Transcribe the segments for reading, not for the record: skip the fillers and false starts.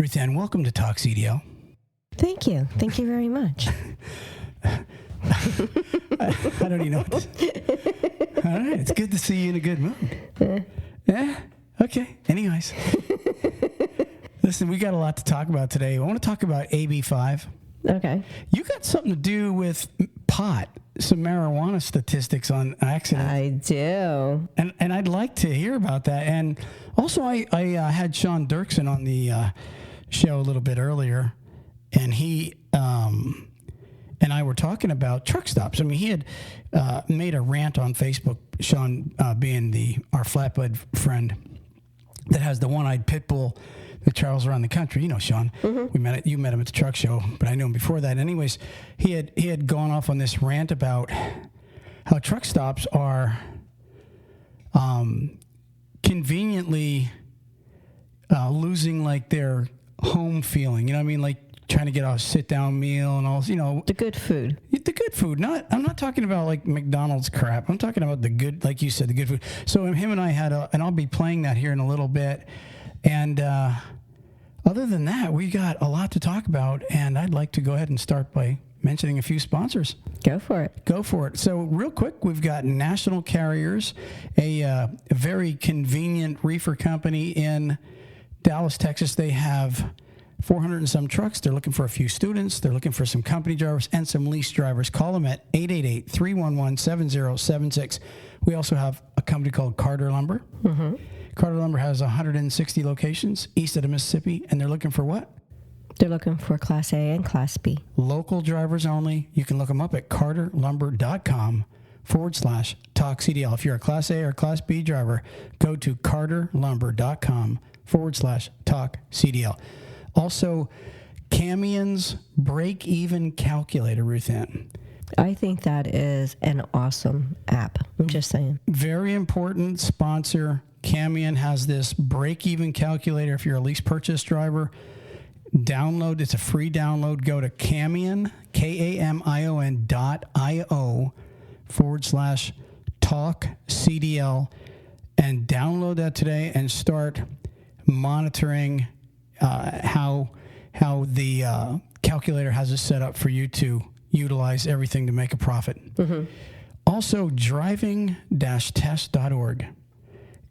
Ruth Ann, welcome to Talk CDL. Thank you. Thank you very much. I don't even know what to... All right, it's good to see you in a good mood. Yeah? Okay. Anyways. Listen, we got a lot to talk about today. I want to talk about AB5. Okay. You got something to do with pot, some marijuana statistics on accidents. I do. And I'd like to hear about that. And also, I had Sean Dirksen on the show a little bit earlier, and he and I were talking about truck stops. I mean, he had made a rant on Facebook, Sean being our flatbed friend that has the one-eyed pit bull that travels around the country. You know, Sean. Mm-hmm. You met him at the truck show, but I knew him before that. Anyways, he had gone off on this rant about how truck stops are conveniently losing like their home feeling. You know what I mean? Like trying to get a sit-down meal and all. You know, the good food. The good food. I'm not talking about like McDonald's crap. I'm talking about the good, like you said, the good food. So him and I had and I'll be playing that here in a little bit. And other than that, we got a lot to talk about, and I'd like to go ahead and start by mentioning a few sponsors. Go for it. Go for it. So real quick, we've got National Carriers, a very convenient reefer company in Dallas, Texas. They have 400 and some trucks. They're looking for a few students. They're looking for some company drivers and some lease drivers. Call them at 888-311-7076. We also have a company called Carter Lumber. Mm-hmm. Carter Lumber has 160 locations east of the Mississippi, and they're looking for what? They're looking for Class A and Class B. Local drivers only. You can look them up at carterlumber.com/TalkCDL. If you're a Class A or Class B driver, go to carterlumber.com/TalkCDL. Also, Camion's break-even calculator, Ruth Ann. I think that is an awesome app. I'm just saying. Very important sponsor. Camion has this break-even calculator. If you're a lease purchase driver, download. It's a free download. Go to Camion, KAMION.io/TalkCDL and download that today and start monitoring how the calculator has it set up for you to utilize everything to make a profit. Mm-hmm. Also, driving-test.org.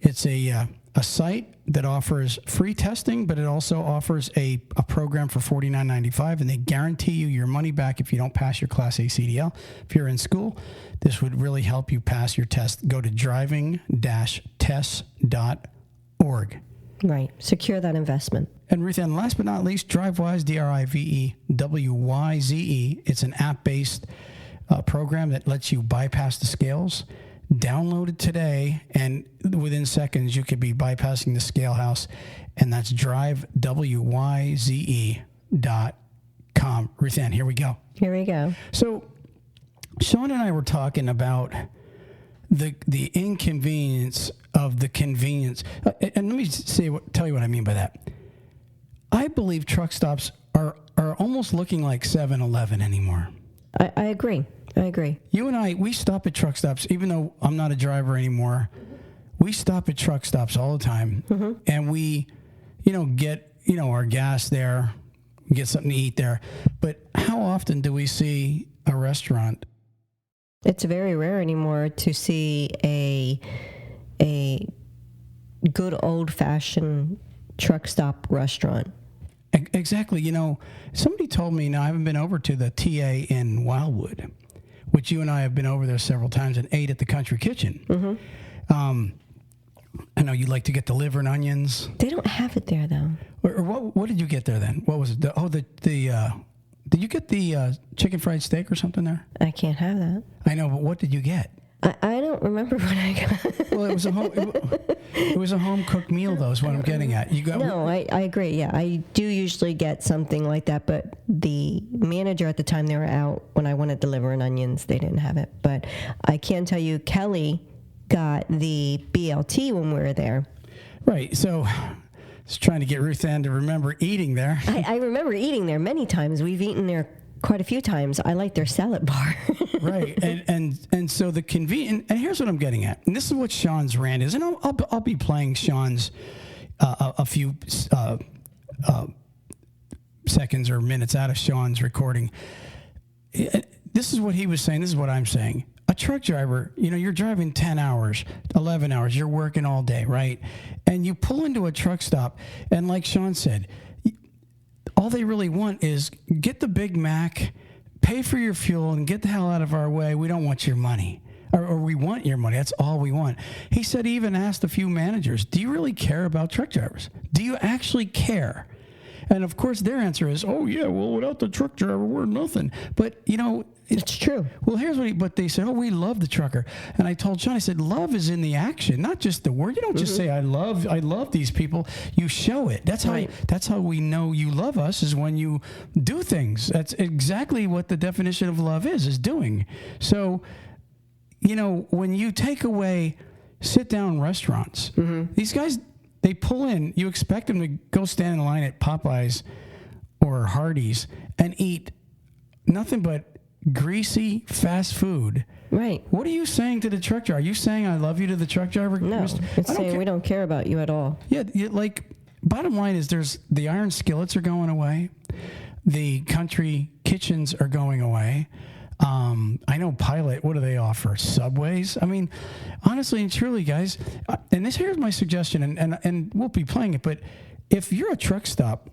It's a site that offers free testing, but it also offers a program for $49.95, and they guarantee you your money back if you don't pass your Class A CDL. If you're in school, this would really help you pass your test. Go to driving-test.org. Right. Secure that investment. And Ruth Ann, last but not least, DriveWise, DriveWyze. It's an app-based program that lets you bypass the scales. Download it today, and within seconds, you could be bypassing the scale house, and that's drivewyze.com. Ruth Ann, here we go. Here we go. So, Sean and I were talking about the inconvenience of the convenience. And let me tell you what I mean by that. I believe truck stops are almost looking like 7-Eleven anymore. I agree. You and I, we stop at truck stops, even though I'm not a driver anymore. We stop at truck stops all the time, mm-hmm. and we, get, our gas there, get something to eat there. But how often do we see a restaurant? It's very rare anymore to see a good old-fashioned truck stop restaurant. Exactly. Somebody told me, now I haven't been over to the TA in Wildwood, which you and I have been over there several times and ate at the Country Kitchen. Mm-hmm. I know you like to get the liver and onions. They don't have it there, though. Or what did you get there then? What was it? Did you get the chicken fried steak or something there? I can't have that. I know, but what did you get? I don't remember what I got. Well, it was a home cooked meal, though, is what I'm getting at. I agree. Yeah, I do usually get something like that, but the manager at the time they were out when I wanted to liver and onions, they didn't have it. But I can tell you, Kelly got the BLT when we were there. Right. So, just trying to get Ruth Ann to remember eating there. I remember eating there many times. We've eaten there quite a few times. I like their salad bar. Right, and so the convenient. And here's what I'm getting at. And this is what Sean's rant is. And I'll be playing Sean's a few seconds or minutes out of Sean's recording. This is what he was saying. This is what I'm saying. A truck driver, you're driving 10 hours, 11 hours. You're working all day, right? And you pull into a truck stop, and like Sean said, all they really want is get the Big Mac, pay for your fuel, and get the hell out of our way. We don't want your money. Or we want your money. That's all we want. He said he even asked a few managers, do you really care about truck drivers? Do you actually care? And, of course, their answer is, oh, yeah, well, without the truck driver, we're nothing. But, it's true. Well, here's but they said, oh, we love the trucker. And I told Sean, I said, love is in the action, not just the word. You don't just say, I love these people. You show it. That's how we know you love us, is when you do things. That's exactly what the definition of love is doing. So, when you take away sit-down restaurants, these guys, they pull in, you expect them to go stand in line at Popeyes or Hardee's and eat nothing but greasy fast food. Right. What are you saying to the truck driver? Are you saying I love you to the truck driver? No, it's saying we don't care about you at all. Yeah, bottom line is there's the iron skillets are going away. The country kitchens are going away. I know Pilot, what do they offer? Subways? I mean, honestly and truly, guys, and here's my suggestion, and we'll be playing it, but if you're a truck stop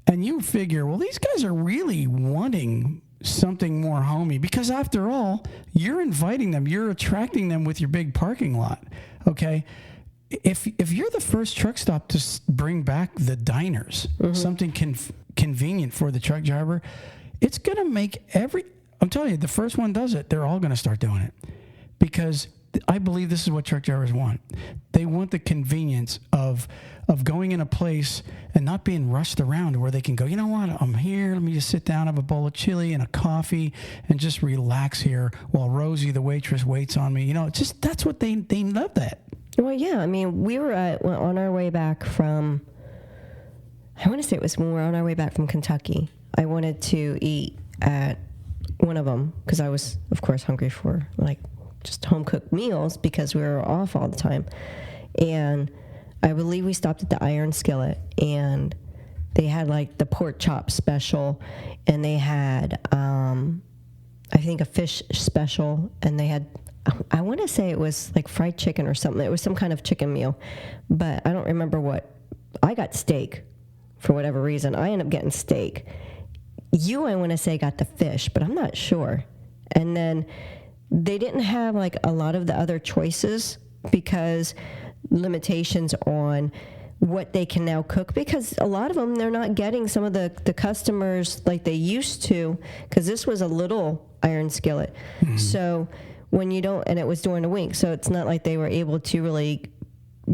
and you figure, well, these guys are really wanting something more homey, because after all, you're inviting them, you're attracting them with your big parking lot, okay? If you're the first truck stop to bring back the diners, something convenient for the truck driver, it's going to make I'm telling you, the first one does it, they're all going to start doing it, because I believe this is what truck drivers want. They want the convenience of going in a place and not being rushed around, where they can go, you know what, I'm here, let me just sit down, have a bowl of chili and a coffee and just relax here while Rosie, the waitress, waits on me. That's what they love that. Well, yeah, I mean, we were on our way back from, I want to say it was when we were on our way back from Kentucky. I wanted to eat at one of them because I was, of course, hungry for just home-cooked meals because we were off all the time. And I believe we stopped at the Iron Skillet, and they had the pork chop special, and they had, I think, a fish special, and they had, I want to say it was fried chicken or something. It was some kind of chicken meal, but I don't remember what. I got steak for whatever reason. I ended up getting steak. I want to say, got the fish, but I'm not sure. And then they didn't have a lot of the other choices because limitations on what they can now cook, because a lot of them, they're not getting some of the customers like they used to, because this was a little Iron Skillet. So when you don't, and it was during the week, so it's not like they were able to really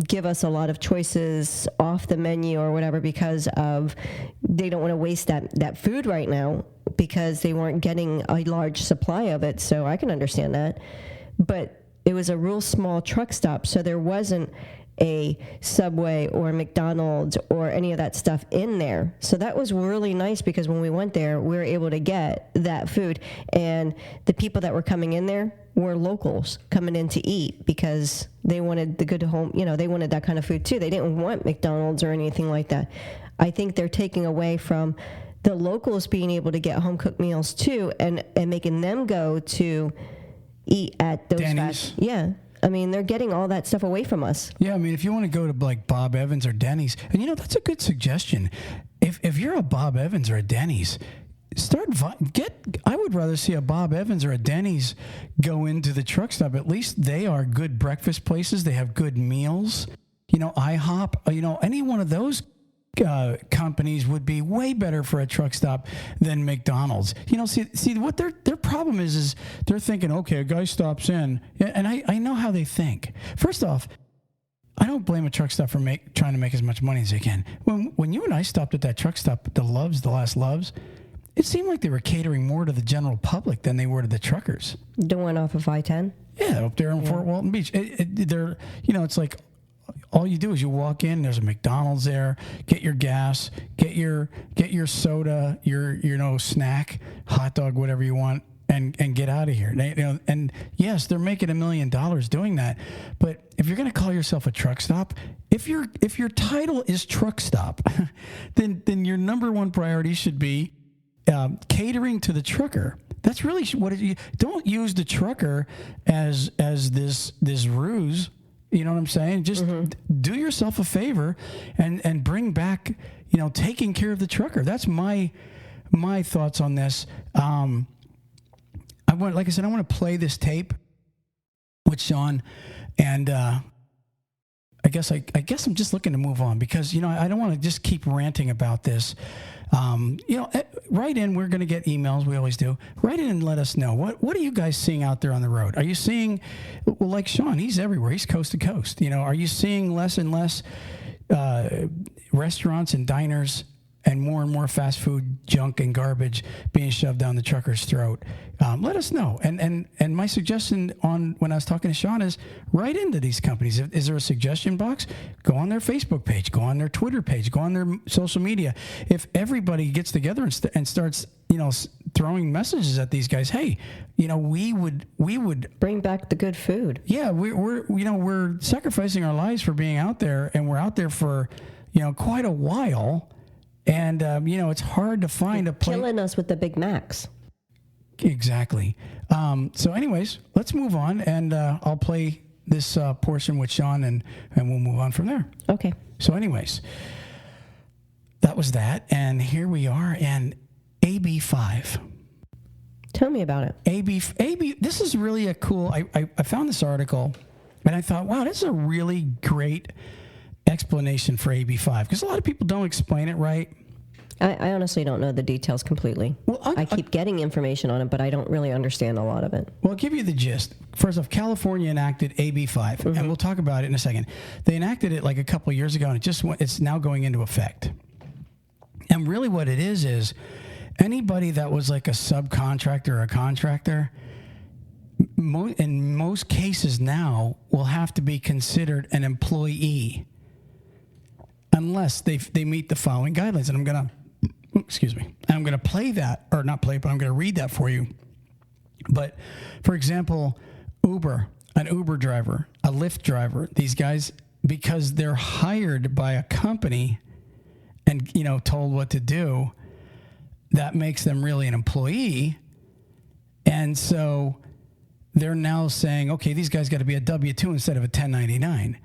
give us a lot of choices off the menu or whatever, because of they don't want to waste that food right now because they weren't getting a large supply of it. So I can understand that. But it was a real small truck stop, so there wasn't a Subway or McDonald's or any of that stuff in there. So that was really nice, because when we went there, we were able to get that food. And the people that were coming in there were locals coming in to eat because they wanted the good home, they wanted that kind of food too. They didn't want McDonald's or anything like that. I think they're taking away from the locals being able to get home-cooked meals too, and making them go to eat at those Denny's. Yeah. I mean, they're getting all that stuff away from us. Yeah, I mean, if you want to go to Bob Evans or Denny's, and that's a good suggestion. If you're a Bob Evans or a Denny's, I would rather see a Bob Evans or a Denny's go into the truck stop. At least they are good breakfast places. They have good meals. IHOP, any one of those companies would be way better for a truck stop than McDonald's. See what their problem is they're thinking, okay, a guy stops in, and I know how they think. First off, I don't blame a truck stop for trying to make as much money as they can. When you and I stopped at that truck stop, the last Loves, it seemed like they were catering more to the general public than they were to the truckers. The one off of I-10? Yeah, up there in Fort Walton Beach. It's like, all you do is you walk in, there's a McDonald's there, get your gas, get your soda, your snack, hot dog, whatever you want, and get out of here. And yes, they're making $1 million doing that. But if you're going to call yourself a truck stop, if your title is truck stop, then your number one priority should be catering to the trucker. That's really what don't use the trucker as this ruse. You know what I'm saying? Just do yourself a favor and bring back, taking care of the trucker. That's my thoughts on this. Like I said, I want to play this tape with Sean, and I guess I'm just looking to move on because I don't want to just keep ranting about this. Write in. We're going to get emails. We always do. Write in and let us know what are you guys seeing out there on the road? Are you seeing, well, like Sean? He's everywhere. He's coast to coast. Are you seeing less and less restaurants and diners and more fast food junk and garbage being shoved down the trucker's throat? Let us know. And my suggestion when I was talking to Sean is write into these companies. Is there a suggestion box? Go on their Facebook page, go on their Twitter page, go on their social media. If everybody gets together and starts, throwing messages at these guys, hey, we would bring back the good food. Yeah, we're sacrificing our lives for being out there, and we're out there for, quite a while. And, it's hard to find a place. Killing us with the Big Macs. Exactly. So anyways, let's move on, and I'll play this portion with Sean, and we'll move on from there. Okay. So anyways, that was that. And here we are in AB5. Tell me about it. AB, this is really a cool, I found this article, and I thought, wow, this is a really great explanation for AB5, because a lot of people don't explain it right. I honestly don't know the details completely. Well, I keep getting information on it, but I don't really understand a lot of it. Well, I'll give you the gist. First off, California enacted AB5, and we'll talk about it in a second. They enacted it like a couple of years ago, and it's now going into effect. And really what it is anybody that was like a subcontractor or a contractor, in most cases now, will have to be considered an employee unless they meet the following guidelines. And I'm going to play that, or not play, but I'm going to read that for you. But for example, an Uber driver, a Lyft driver, these guys, because they're hired by a company and, told what to do, that makes them really an employee. And so they're now saying, okay, these guys got to be a W-2 instead of a 1099.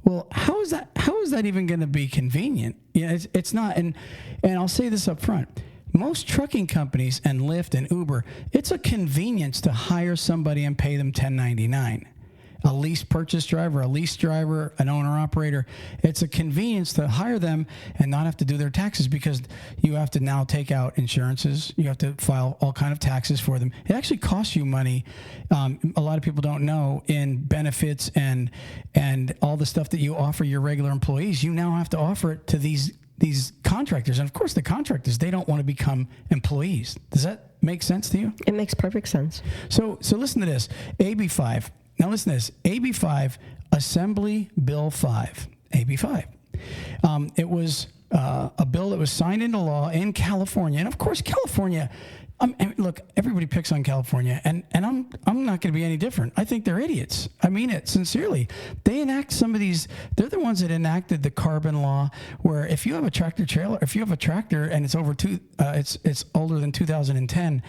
Well, how is that even going to be convenient? It's not. And I'll say this up front. Most trucking companies and Lyft and Uber, it's a convenience to hire somebody and pay them 1099. A lease purchase driver, a lease driver, an owner operator. It's a convenience to hire them and not have to do their taxes, because you have to now take out insurances. You have to file all kind of taxes for them. It actually costs you money. A lot of people don't know, in benefits and all the stuff that you offer your regular employees. You now have to offer it to these contractors. And of course, the contractors, they don't want to become employees. Does that make sense to you? It makes perfect sense. So listen to this. AB5. Now listen to this. AB5, Assembly Bill 5. AB5. It was a bill that was signed into law in California. And of course, California, look, everybody picks on California, and I'm not going to be any different. I think they're idiots. I mean it sincerely. They enact some of these. They're the ones that enacted the carbon law, where if you have a tractor trailer, if you have a tractor and it's it's older than 2010,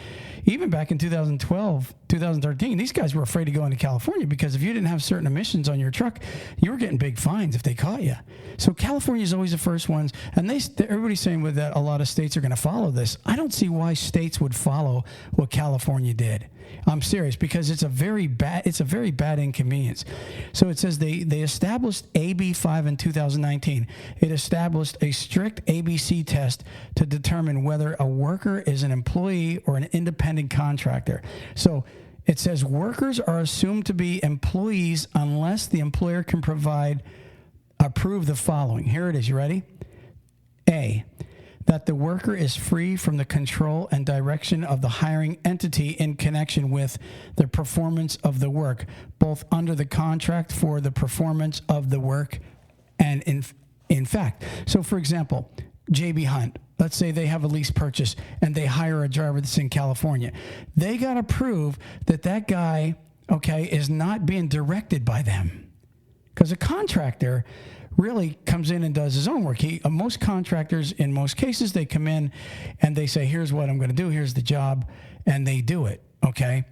even back in 2012, 2013, these guys were afraid to go into California, because if you didn't have certain emissions on your truck, you were getting big fines if they caught you. So California is always the first ones, and everybody's saying that a lot of states are going to follow this. I don't see why states would follow what California did. I'm serious, because it's a very bad inconvenience. So it says they established AB5 in 2019. It established a strict ABC test to determine whether a worker is an employee or an independent contractor. So it says workers are assumed to be employees unless the employer can approve the following. Here it is. You ready? A, that the worker is free from the control and direction of the hiring entity in connection with the performance of the work, both under the contract for the performance of the work and in fact. So, for example, J.B. Hunt, let's say they have a lease purchase and they hire a driver that's in California. They got to prove that that guy, okay, is not being directed by them. Because a contractor really comes in and does his own work. Most contractors, in most cases, they come in and they say, here's what I'm going to do, here's the job, and they do it, okay?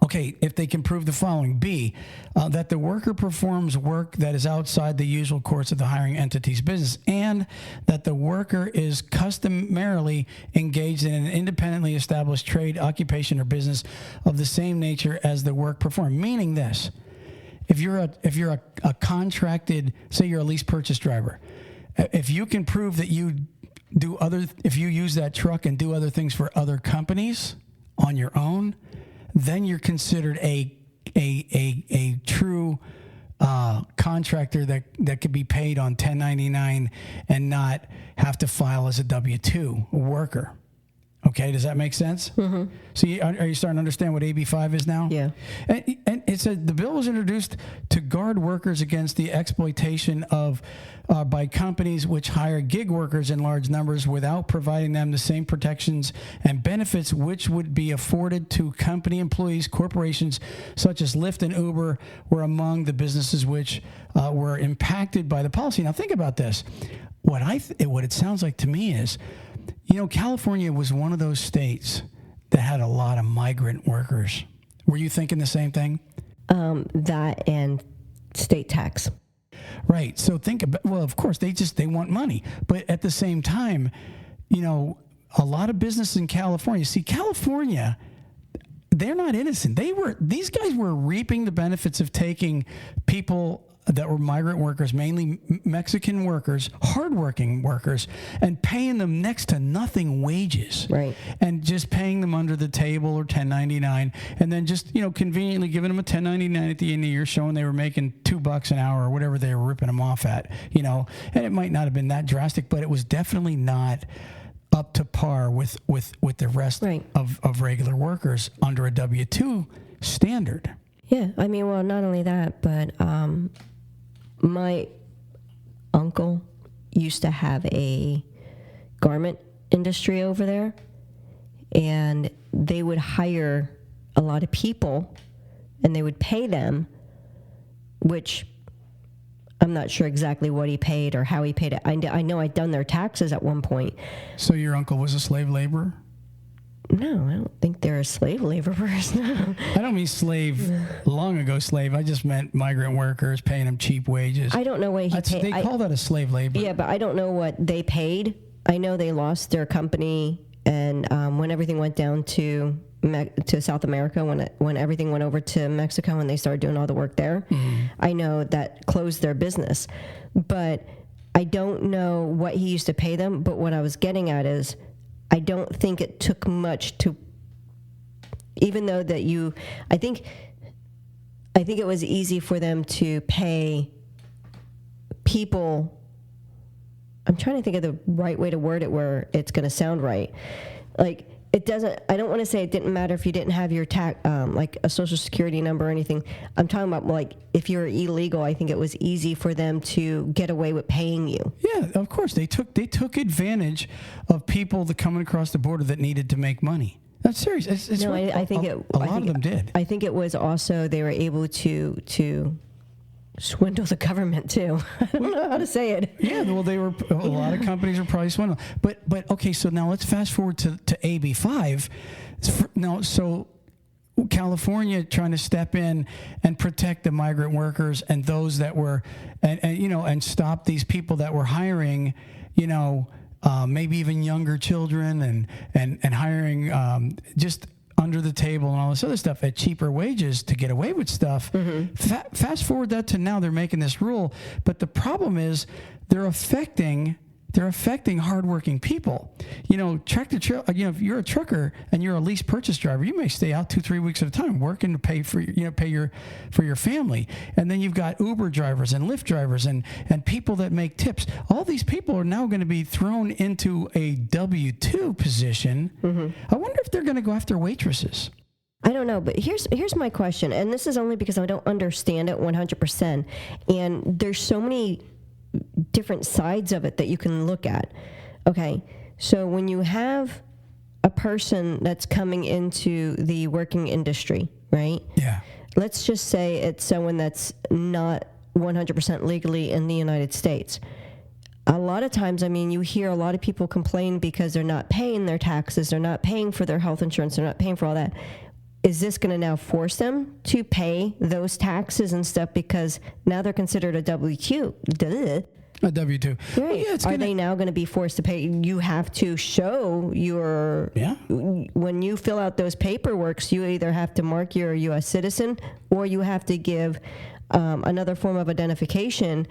Okay, if they can prove the following. B, that the worker performs work that is outside the usual course of the hiring entity's business, and that the worker is customarily engaged in an independently established trade, occupation, or business of the same nature as the work performed. Meaning this, if you're a contracted, say you're a lease purchase driver, if you can prove that if you use that truck and do other things for other companies on your own, then you're considered a true contractor that could be paid on 1099 and not have to file as a W-2 worker. Okay, does that make sense? Mm-hmm. So are you starting to understand what AB5 is now? Yeah. And it said the bill was introduced to guard workers against the exploitation of by companies which hire gig workers in large numbers without providing them the same protections and benefits which would be afforded to company employees. Corporations such as Lyft and Uber were among the businesses which were impacted by the policy. Now think about this. What it sounds like to me is, California was one of those states that had a lot of migrant workers. Were you thinking the same thing? That and state tax. Right. So think about, well, of course, they want money. But at the same time, a lot of business in California. See, California, they're not innocent. These guys were reaping the benefits of taking people that were migrant workers, mainly Mexican workers, hardworking workers, and paying them next to nothing wages. Right. And just paying them under the table or 1099, and then just, conveniently giving them a 1099 at the end of the year, showing they were making $2 an hour or whatever they were ripping them off at, and it might not have been that drastic, but it was definitely not up to par with the rest right. of regular workers under a W-2 standard. Yeah. I mean, well, not only that, but my uncle used to have a garment industry over there, and they would hire a lot of people and they would pay them, which I'm not sure exactly what he paid or how he paid it. I know I'd done their taxes at one point. So your uncle was a slave laborer? No, I don't think they're slave laborers. No. I don't mean slave, long ago slave. I just meant migrant workers, paying them cheap wages. I don't know what he paid. They call that a slave labor. Yeah, but I don't know what they paid. I know they lost their company, and when everything went down to South America, when everything went over to Mexico and they started doing all the work there, I know that closed their business. But I don't know what he used to pay them. But what I was getting at is, I don't think it took much to, even though that I think it was easy for them to pay people. I'm trying to think of the right way to word it where it's going to sound right. Like, it doesn't, I don't want to say it didn't matter if you didn't have your like a social security number or anything. I'm talking about, like, if you're illegal, I think it was easy for them to get away with paying you. Yeah, of course. They took advantage of people that coming across the border that needed to make money. That's serious. It's no, what I think a lot of them did. I think it was also they were able to swindle the government too. I don't know how to say it. Yeah, well, a lot of companies are probably swindling. But okay, so now let's fast forward to AB5. Now, so California trying to step in and protect the migrant workers and those that were, and stop these people that were hiring, maybe even younger children and hiring just under the table and all this other stuff at cheaper wages to get away with stuff. Mm-hmm. Fast forward that to now, they're making this rule, but the problem is they're affecting hardworking people. If you're a trucker and you're a lease purchase driver, you may stay out 2-3 weeks at a time working to pay for your family. And then you've got Uber drivers and Lyft drivers and people that make tips. All these people are now going to be thrown into a W-2 position. Mm-hmm. I wonder if they're going to go after waitresses. I don't know, but here's my question, and this is only because I don't understand it 100%. And there's so many different sides of it that you can look at. Okay, So when you have a person that's coming into the working industry, right? Yeah. Let's just say it's someone that's not 100% legally in the United States. A lot of times, I mean, you hear a lot of people complain because they're not paying their taxes, they're not paying for their health insurance, they're not paying for all that. Is this going to now force them to pay those taxes and stuff because now they're considered a W-2? A W-2. Right. Well, yeah, Are they now going to be forced to pay? You have to show your, when you fill out those paperworks, you either have to mark you're a U.S. citizen or you have to give another form of identification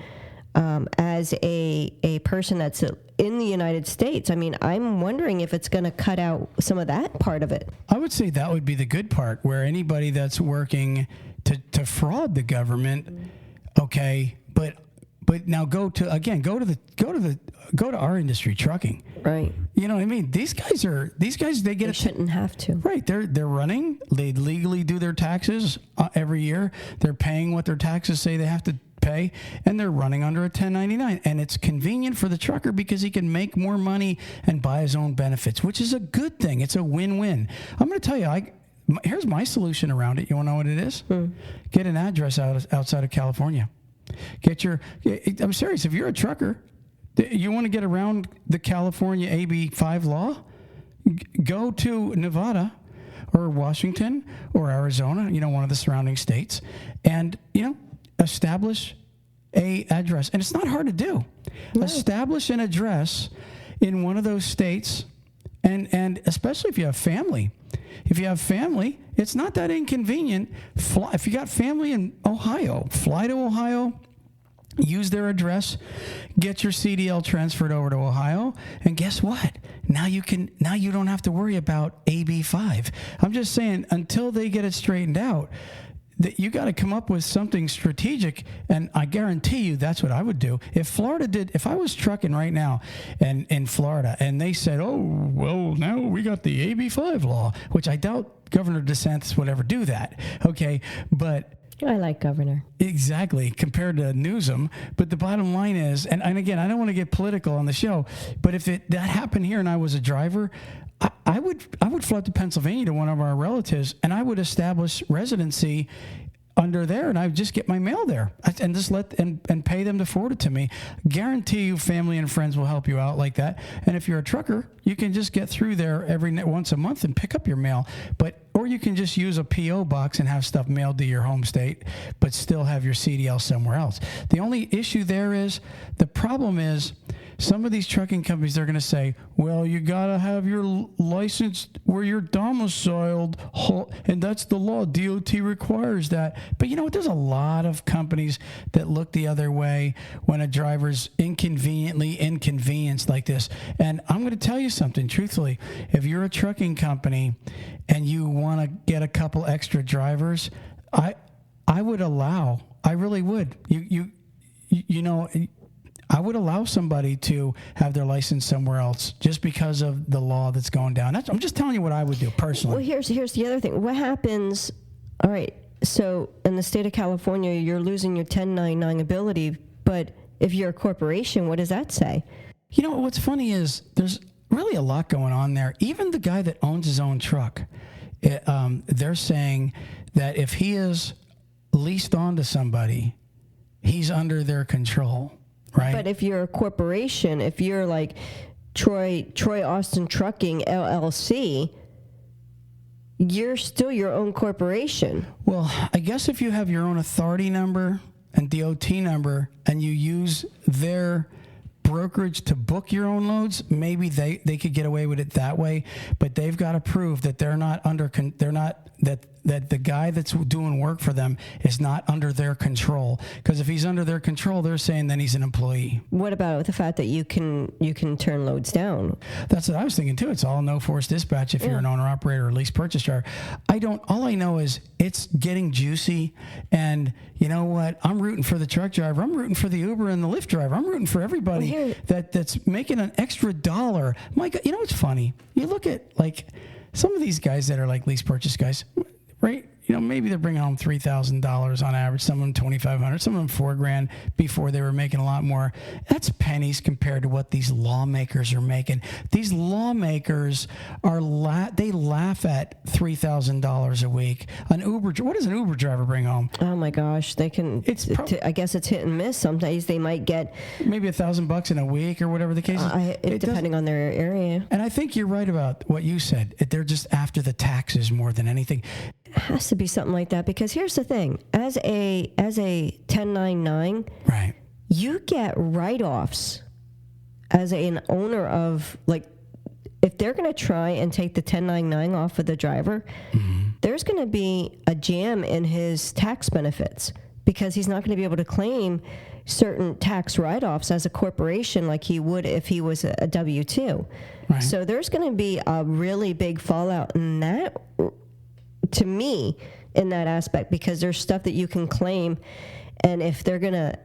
as a person that's in the United States. I mean, I'm wondering if it's going to cut out some of that part of it. I would say that would be the good part, where anybody that's working to fraud the government, okay, but now go to our industry, trucking. Right. You know what I mean? These guys they get They shouldn't have to. Right. They're running. They legally do their taxes every year. They're paying what their taxes say they have to pay, and they're running under a 1099. And it's convenient for the trucker because he can make more money and buy his own benefits, which is a good thing. It's a win-win. I'm going to tell you, here's my solution around it. You want to know what it is? Get an address outside of California. I'm serious. If you're a trucker, you want to get around the California AB5 law, go to Nevada or Washington or Arizona, one of the surrounding states, and, establish a address. And it's not hard to do. No. Establish an address in one of those states, and especially if you have family. If you have family, it's not that inconvenient. If you got family in Ohio, fly to Ohio, use their address, get your CDL transferred over to Ohio, and guess what? Now you don't have to worry about AB5. I'm just saying, until they get it straightened out, that you got to come up with something strategic, and I guarantee you that's what I would do. If I was trucking right now and in Florida, and they said, oh, well, now we got the AB5 law, which I doubt Governor DeSantis would ever do that, okay, but I like Governor. Exactly, compared to Newsom. But the bottom line is, and again, I don't want to get political on the show, but if that happened here and I was a driver, I would fly to Pennsylvania to one of our relatives, and I would establish residency under there, and I would just get my mail there and just and pay them to forward it to me. Guarantee you family and friends will help you out like that. And if you're a trucker, you can just get through there once a month and pick up your mail. Or you can just use a P.O. box and have stuff mailed to your home state, but still have your CDL somewhere else. The only issue there is, the problem is, some of these trucking companies, they're going to say, well, you got to have your license where you're domiciled, and that's the law. DOT requires that. But you know what? There's a lot of companies that look the other way when a driver's inconveniently inconvenienced like this. And I'm going to tell you something, truthfully. If you're a trucking company and you want to get a couple extra drivers, I would allow, I really would. I would allow somebody to have their license somewhere else just because of the law that's going down. I'm just telling you what I would do personally. Well, here's the other thing. What happens? All right. So in the state of California, you're losing your 1099 ability. But if you're a corporation, what does that say? What's funny is there's really a lot going on there. Even the guy that owns his own truck, they're saying that if he is leased on to somebody, he's under their control. Right. But if you're a corporation, if you're like Troy Austin Trucking LLC, you're still your own corporation. Well, I guess if you have your own authority number and DOT number and you use their brokerage to book your own loads, maybe they could get away with it that way. But they've got to prove that that the guy that's doing work for them is not under their control. Because if he's under their control, they're saying then he's an employee. What about the fact that you can turn loads down? That's what I was thinking too. It's all no force dispatch if you're an owner operator or lease purchase driver. All I know is it's getting juicy, and you know what? I'm rooting for the truck driver. I'm rooting for the Uber and the Lyft driver. I'm rooting for everybody that's making an extra $1. My God, what's funny? You look at like some of these guys that are like lease purchase guys. Right? maybe they're bringing home $3,000 on average. Some of them $2,500, some of them $4,000 before they were making a lot more. That's pennies compared to what these lawmakers are making. These lawmakers they laugh at $3,000 a week. What does an Uber driver bring home? Oh my gosh, they can. I guess it's hit and miss. Sometimes they might get maybe $1,000 in a week or whatever the case is. Depending on their area. And I think you're right about what you said. They're just after the taxes more than anything. It has to be something like that, because here's the thing: as a 1099, right, you get write-offs as an owner of, like, if they're going to try and take the 1099 off of the driver, there's going to be a jam in his tax benefits, because he's not going to be able to claim certain tax write-offs as a corporation like he would if he was a W-2. Right. So there's going to be a really big fallout in that, to me, in that aspect, because there's stuff that you can claim, and if they're going to,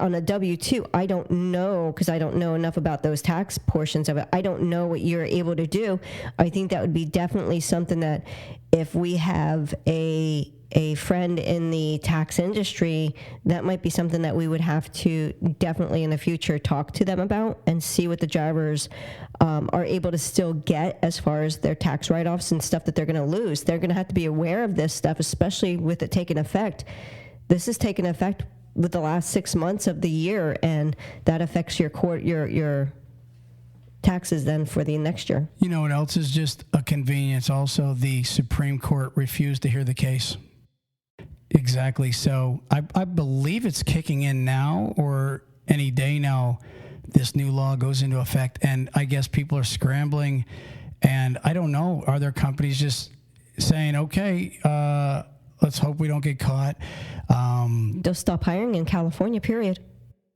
on a W-2, I don't know, because I don't know enough about those tax portions of it. I don't know what you're able to do. I think that would be definitely something that, if we have a friend in the tax industry, that might be something that we would have to definitely in the future talk to them about and see what the drivers are able to still get as far as their tax write-offs and stuff that they're going to lose. They're going to have to be aware of this stuff, especially with it taking effect. This is taking effect with the last 6 months of the year, and that affects your taxes then for the next year. You know what else is just a convenience? Also, the Supreme Court refused to hear the case. Exactly. So I believe it's kicking in now, or any day now. This new law goes into effect, and I guess people are scrambling. And I don't know, are there companies just saying, okay, let's hope we don't get caught? They'll stop hiring in California, period.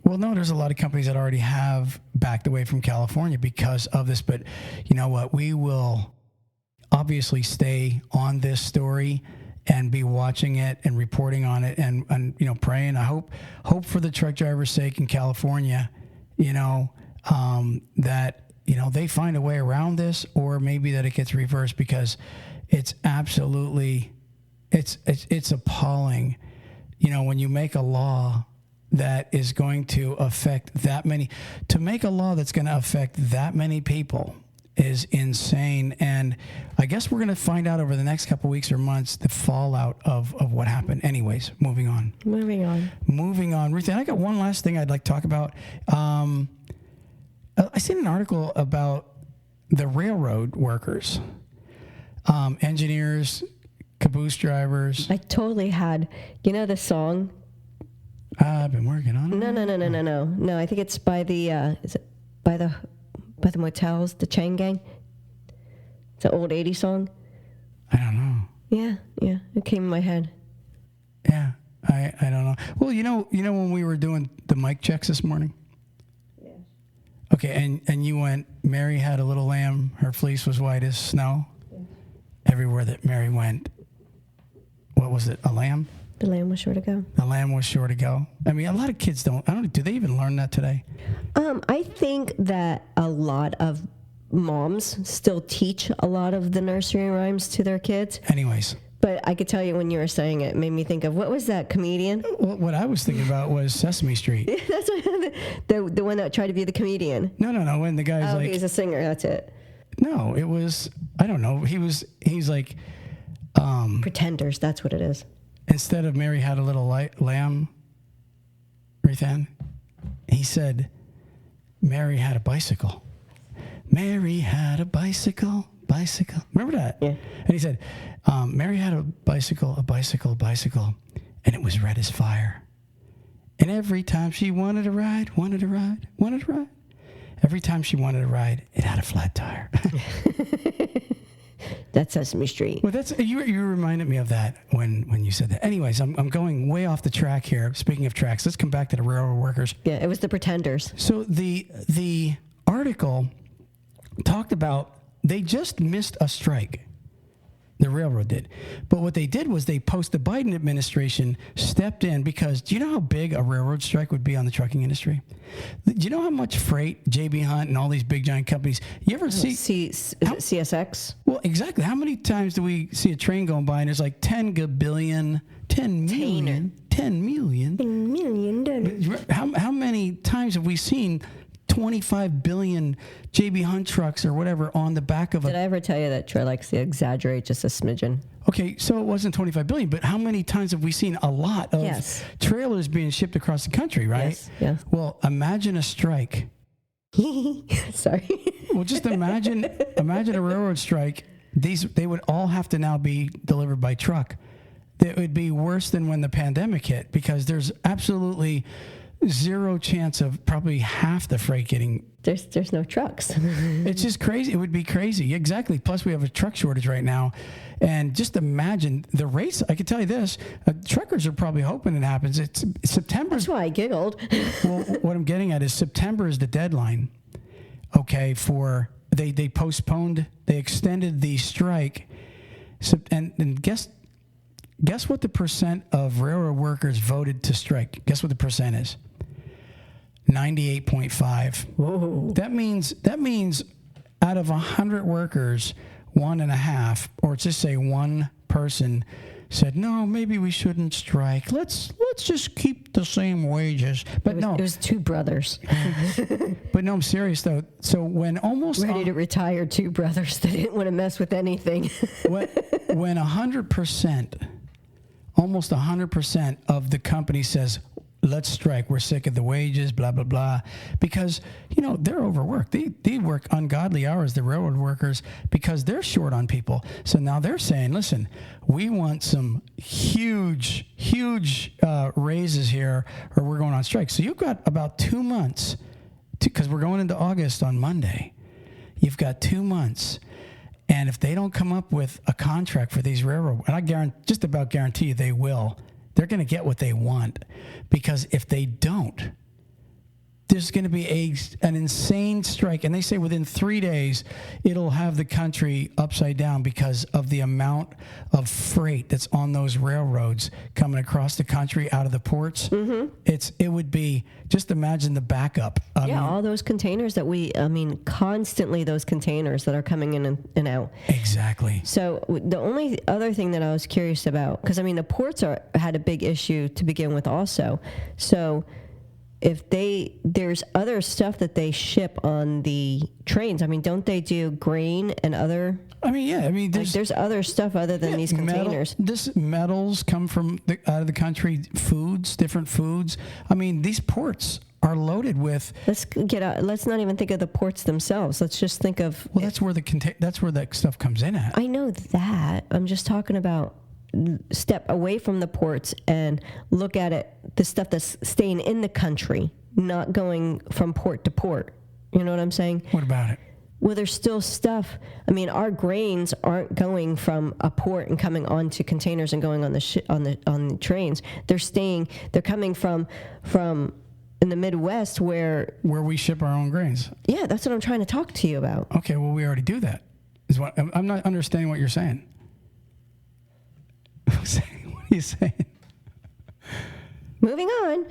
Well, no, there's a lot of companies that already have backed away from California because of this. But you know what? We will obviously stay on this story and be watching it and reporting on it, and praying. I hope for the truck driver's sake in California, that they find a way around this, or maybe that it gets reversed, because it's absolutely it's appalling. When you make a law that is going to affect that many, to make a law that's going to affect that many people is insane. And I guess we're going to find out over the next couple of weeks or months the fallout of what happened. Anyways, moving on. Ruth, I got one last thing I'd like to talk about. I seen an article about the railroad workers, engineers, caboose drivers. I totally had, the song? I've been working on it. No, I think it's by the, is it by the motels, the Chain Gang? It's an old 80s song. I don't know. Yeah, it came in my head. Yeah, I don't know. Well, when we were doing the mic checks this morning? Yeah. Okay, and you went, Mary had a little lamb, her fleece was white as snow. Yeah. Everywhere that Mary went, what was it, a lamb? The lamb was sure to go. The lamb was sure to go. I mean, a lot of kids do they even learn that today? I think that a lot of moms still teach a lot of the nursery rhymes to their kids. Anyways. But I could tell you, when you were saying it made me think of, what was that comedian? What I was thinking about was Sesame Street. That's what, the one that tried to be the comedian. No. When the guy's like... he was a singer, that's it. No, it was... I don't know. He's like... Pretenders, that's what it is. Instead of Mary had a little lamb, Ruthann, he said, Mary had a bicycle. Mary had a bicycle. Remember that? Yeah. And he said, Mary had a bicycle, and it was red as fire. And every time she wanted to ride, every time she wanted to ride, it had a flat tire. That's Sesame Street. Well, you reminded me of that when you said that. Anyways, I'm going way off the track here. Speaking of tracks, let's come back to the railroad workers. Yeah, it was the Pretenders. So the article talked about they just missed a strike. The railroad did. But what they did was the Biden administration stepped in because do you know how big a railroad strike would be on the trucking industry? Do you know how much freight JB Hunt and all these big giant companies, you ever see? CSX? Well, exactly. How many times do we see a train going by and there's like 10 million. How many times have we seen 25 billion JB Hunt trucks or whatever on the back of a... Did I ever tell you that Troy likes to exaggerate just a smidgen? Okay, so it wasn't 25 billion, but how many times have we seen a lot of trailers being shipped across the country, right? Yes. Well, imagine a strike. Sorry. Well, just imagine a railroad strike. They would all have to now be delivered by truck. It would be worse than when the pandemic hit because there's absolutely zero chance of probably half the freight getting... There's no trucks. It's just crazy. It would be crazy. Exactly. Plus, we have a truck shortage right now. And just imagine the rates. I can tell you this. Truckers are probably hoping it happens. It's September. That's why I giggled. Well, what I'm getting at is September is the deadline. Okay, they postponed, they extended the strike. And guess what the percent of railroad workers voted to strike? Guess what the percent is? 98.5. Whoa. That means out of 100 workers, 1.5, or just say one person said, no, maybe we shouldn't strike. Let's just keep the same wages. But it was two brothers. But no, I'm serious though. So when almost ready to retire two brothers that didn't want to mess with anything. when 100%, almost 100% of the company says, let's strike. We're sick of the wages, blah, blah, blah. Because, they're overworked. They work ungodly hours, the railroad workers, because they're short on people. So now they're saying, listen, we want some huge raises here or we're going on strike. So you've got about 2 months because we're going into August on Monday. You've got 2 months. And if they don't come up with a contract for these railroad, and I just about guarantee you they will, they're going to get what they want. Because if they don't, there's going to be an insane strike. And they say within 3 days, it'll have the country upside down because of the amount of freight that's on those railroads coming across the country out of the ports. Mm-hmm. It would be, just imagine the backup. All those containers constantly those containers that are coming in and out. Exactly. So the only other thing that I was curious about, because the ports had a big issue to begin with also. So if there's other stuff that they ship on the trains. Don't they do grain and other? There's other stuff other than these containers. Metals come from out of the country, different foods. These ports are loaded with. Let's not even think of the ports themselves. Let's just think of. Well, that's where that stuff comes in at. I know that. I'm just talking about. Step away from the ports and look at it, the stuff that's staying in the country, not going from port to port. You know what I'm saying? What about it? Well, there's still stuff. Our grains aren't going from a port and coming onto containers and going on the trains. They're coming from in the Midwest where we ship our own grains. Yeah, that's what I'm trying to talk to you about. Okay, well, we already do that. I'm not understanding what you're saying. What are you saying? Moving on.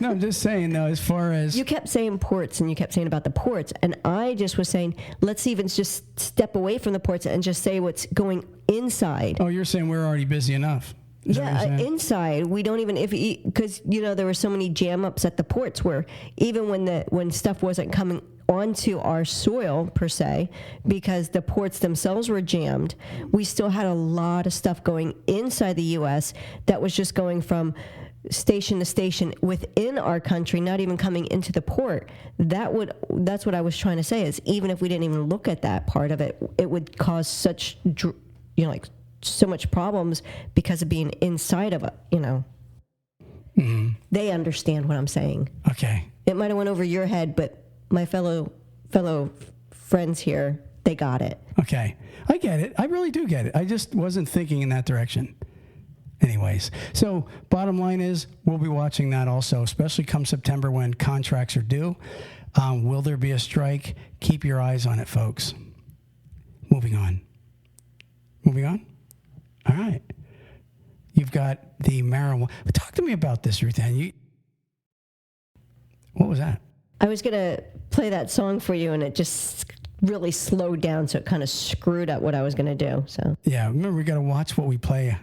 No, I'm just saying, though, as far as... You kept saying ports, and you kept saying about the ports, and I just was saying, let's even just step away from the ports and just say what's going inside. Oh, you're saying we're already busy enough. Inside, we don't even... Because, there were so many jam-ups at the ports where even when stuff wasn't coming onto our soil per se, because the ports themselves were jammed, we still had a lot of stuff going inside the U.S. that was just going from station to station within our country, not even coming into the port. That's what I was trying to say, is even if we didn't even look at that part of it, it would cause such so much problems because of being inside of it. Mm-hmm. They understand what I'm saying. Okay. It might have went over your head, but my fellow friends here, they got it. Okay. I get it. I really do get it. I just wasn't thinking in that direction. Anyways, so bottom line is we'll be watching that also, especially come September when contracts are due. Will there be a strike? Keep your eyes on it, folks. Moving on. Moving on. All right. You've got the marijuana. Talk to me about this, Ruth Ann. What was that? I was going to play that song for you, and it just really slowed down, so it kind of screwed up what I was going to do. So yeah, remember we got to watch what we play.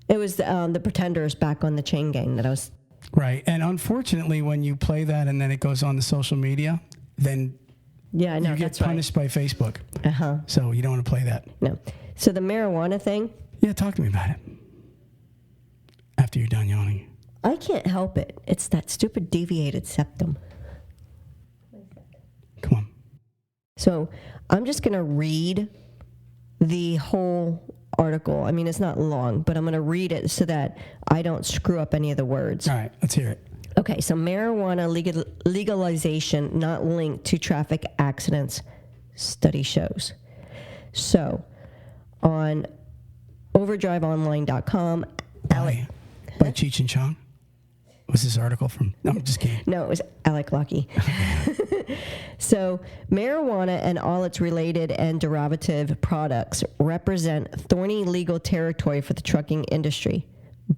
It was the Pretenders back on the Chain Gang that I was. Right, and unfortunately, when you play that and then it goes on the social media, then yeah, I know, you get punished by Facebook. So you don't want to play that. No. So the marijuana thing. Yeah, talk to me about it. After you're done yawning. I can't help it. It's that stupid deviated septum. Come on. So I'm just going to read the whole article. I mean, it's not long, but I'm going to read it so that I don't screw up any of the words. All right, let's hear it. Okay, so marijuana legalization not linked to traffic accidents, study shows. So on overdriveonline.com, By Cheech and Chong? Was this article from? No, I'm just kidding. No, it was Alec Lucky. So marijuana and all its related and derivative products represent thorny legal territory for the trucking industry.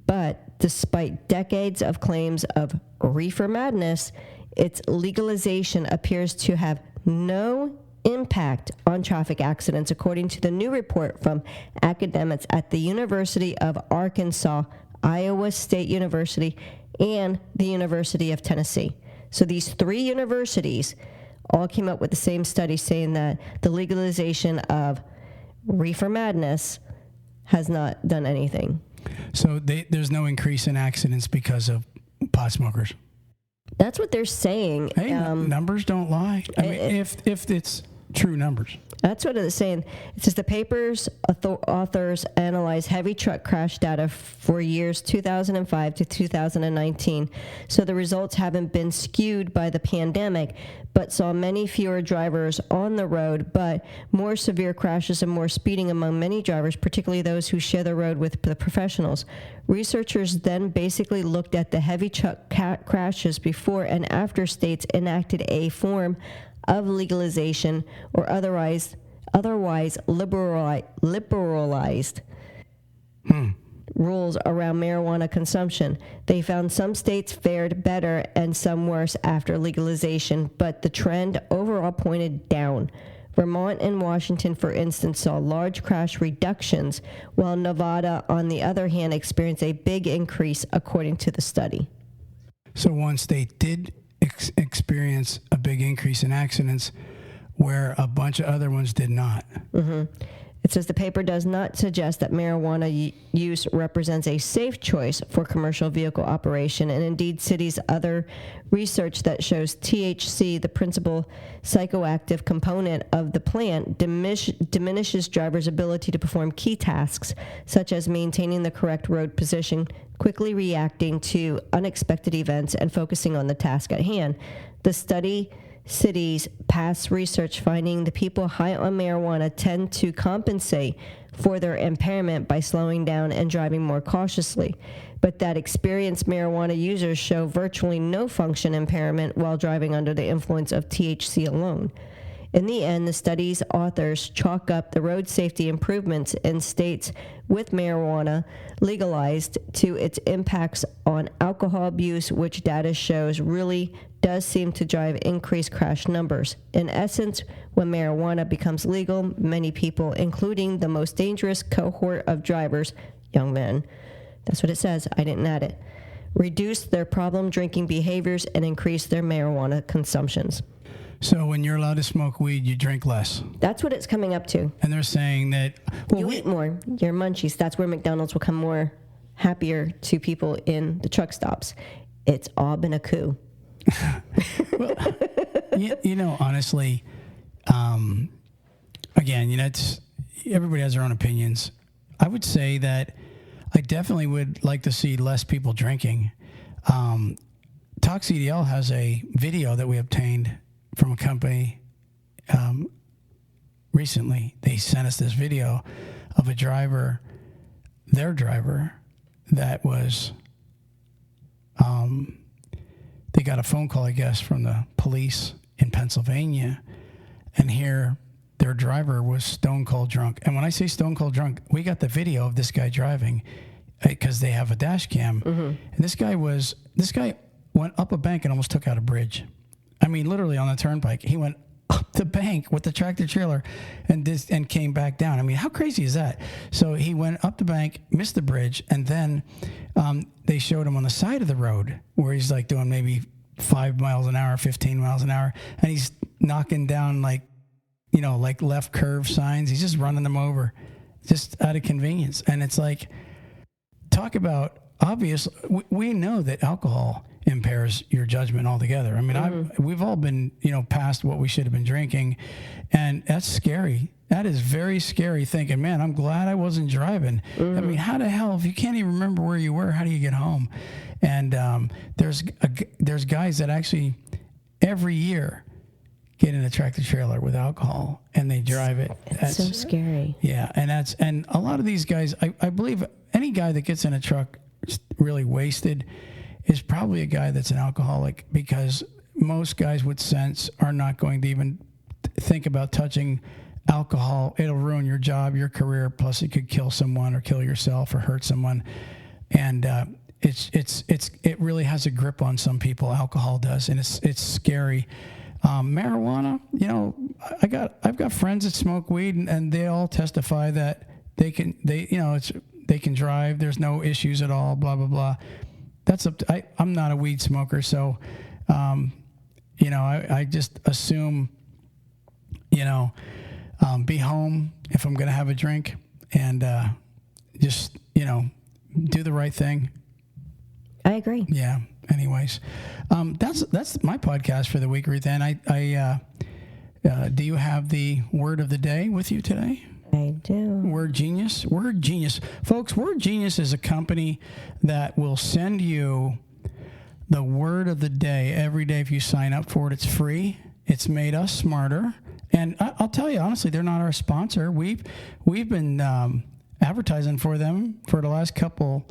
But despite decades of claims of reefer madness, its legalization appears to have no impact on traffic accidents, according to the new report from academics at the University of Arkansas, Iowa State University, and the University of Tennessee. So these three universities all came up with the same study saying that the legalization of reefer madness has not done anything. So there's no increase in accidents because of pot smokers? That's what they're saying. Hey, numbers don't lie. I mean, if it's true numbers. That's what it's saying. It says the paper's authors analyzed heavy truck crash data for years 2005 to 2019. So the results haven't been skewed by the pandemic, but saw many fewer drivers on the road, but more severe crashes and more speeding among many drivers, particularly those who share the road with the professionals. Researchers then basically looked at the heavy truck crashes before and after states enacted a form of legalization or otherwise liberalized rules around marijuana consumption. They found some states fared better and some worse after legalization, but the trend overall pointed down. Vermont and Washington, for instance, saw large crash reductions, while Nevada, on the other hand, experienced a big increase, according to the study. So one state did experience a big increase in accidents where a bunch of other ones did not. Mm-hmm. It says the paper does not suggest that marijuana use represents a safe choice for commercial vehicle operation, and indeed cities other research that shows THC, the principal psychoactive component of the plant, diminishes drivers' ability to perform key tasks such as maintaining the correct road position, quickly reacting to unexpected events, and focusing on the task at hand. The study cities past research finding the people high on marijuana tend to compensate for their impairment by slowing down and driving more cautiously, but that experienced marijuana users show virtually no function impairment while driving under the influence of THC alone. In the end, the study's authors chalk up the road safety improvements in states with marijuana legalized to its impacts on alcohol abuse, which data shows really does seem to drive increased crash numbers. In essence, when marijuana becomes legal, many people, including the most dangerous cohort of drivers, young men, that's what it says, I didn't add it, reduce their problem drinking behaviors and increase their marijuana consumptions. So when you're allowed to smoke weed, you drink less. That's what it's coming up to. And they're saying that... you eat more. Your munchies. That's where McDonald's will come more happier to people in the truck stops. It's all been a coup. Well, you know, honestly, again, you know, everybody has their own opinions. I would say that I definitely would like to see less people drinking. Talk CDL has a video that we obtained from a company recently. They sent us this video of a driver, their driver, that was, they got a phone call, I guess, from the police in Pennsylvania, and here their driver was stone cold drunk. And when I say stone cold drunk, we got the video of this guy driving because they have a dash cam. And this guy went up a bank and almost took out a bridge. I mean, literally on the turnpike, he went up the bank with the tractor trailer and came back down. I mean, how crazy is that? So he went up the bank, missed the bridge, and then they showed him on the side of the road where he's like doing maybe 5 miles an hour, 15 miles an hour, and he's knocking down like left curve signs. He's just running them over just out of convenience. And it's like, talk about obvious. We know that alcohol impairs your judgment altogether. I mean, we've all been, past what we should have been drinking, and that's scary. That is very scary thinking, man, I'm glad I wasn't driving. I mean, how the hell, if you can't even remember where you were, how do you get home? And there's guys that actually every year get in a tractor trailer with alcohol and they drive it. That's so scary. Yeah. And a lot of these guys, I believe any guy that gets in a truck really wasted is probably a guy that's an alcoholic, because most guys with sense are not going to even think about touching alcohol. It'll ruin your job, your career, plus it could kill someone or kill yourself or hurt someone. And it really has a grip on some people. Alcohol does, and it's scary. Marijuana, I've got friends that smoke weed, and they all testify that they can drive. There's no issues at all. Blah blah blah. That's up to, I'm not a weed smoker, so I just assume be home if I'm gonna have a drink, and just do the right thing. I agree. Yeah. Anyways, that's my podcast for the week, Ruth Ann. I do you have the word of the day with you today? I do. Word Genius. Word Genius. Folks, Word Genius is a company that will send you the word of the day every day if you sign up for it. It's free. It's made us smarter. And I'll tell you, honestly, they're not our sponsor. We've been advertising for them for the last couple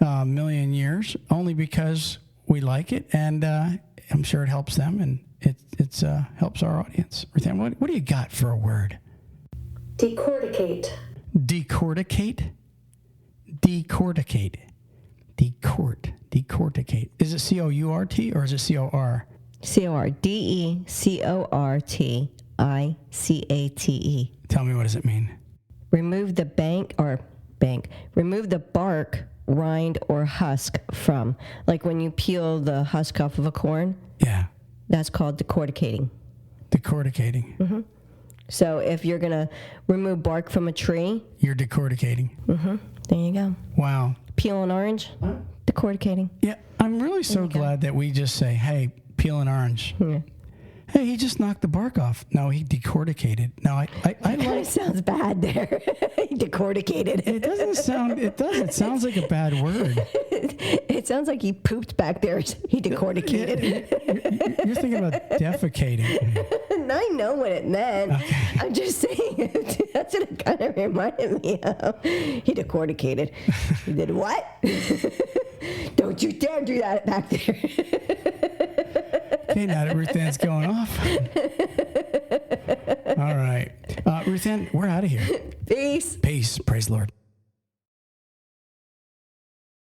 million years, only because we like it, and I'm sure it helps them, and it helps our audience. Ruth Ann, what do you got for a word? Decorticate. Decorticate? Decorticate. Decorticate. Is it C-O-U-R-T or is it C-O-R? Decorticate. Tell me, what does it mean? Remove the remove the bark, rind, or husk from. Like when you peel the husk off of a corn. Yeah. That's called decorticating. Decorticating. Mm-hmm. So if you're going to remove bark from a tree, you're decorticating. Mm-hmm. There you go. Wow. Peel an orange, decorticating. Yeah, I'm really so glad that we just say, hey, peel an orange. Yeah. Hey, he just knocked the bark off. No, he decorticated. No, I kind of sounds bad there. He decorticated. It doesn't sound. It does. It sounds like a bad word. It sounds like he pooped back there. He decorticated. You're thinking about defecating. I know what it meant. Okay. I'm just saying. That's what it kind of reminded me of. He decorticated. He did what? Don't you dare do that back there. Okay, now that Ruth Ann's going off. All right. Ruth Ann, we're out of here. Peace. Peace. Praise the Lord.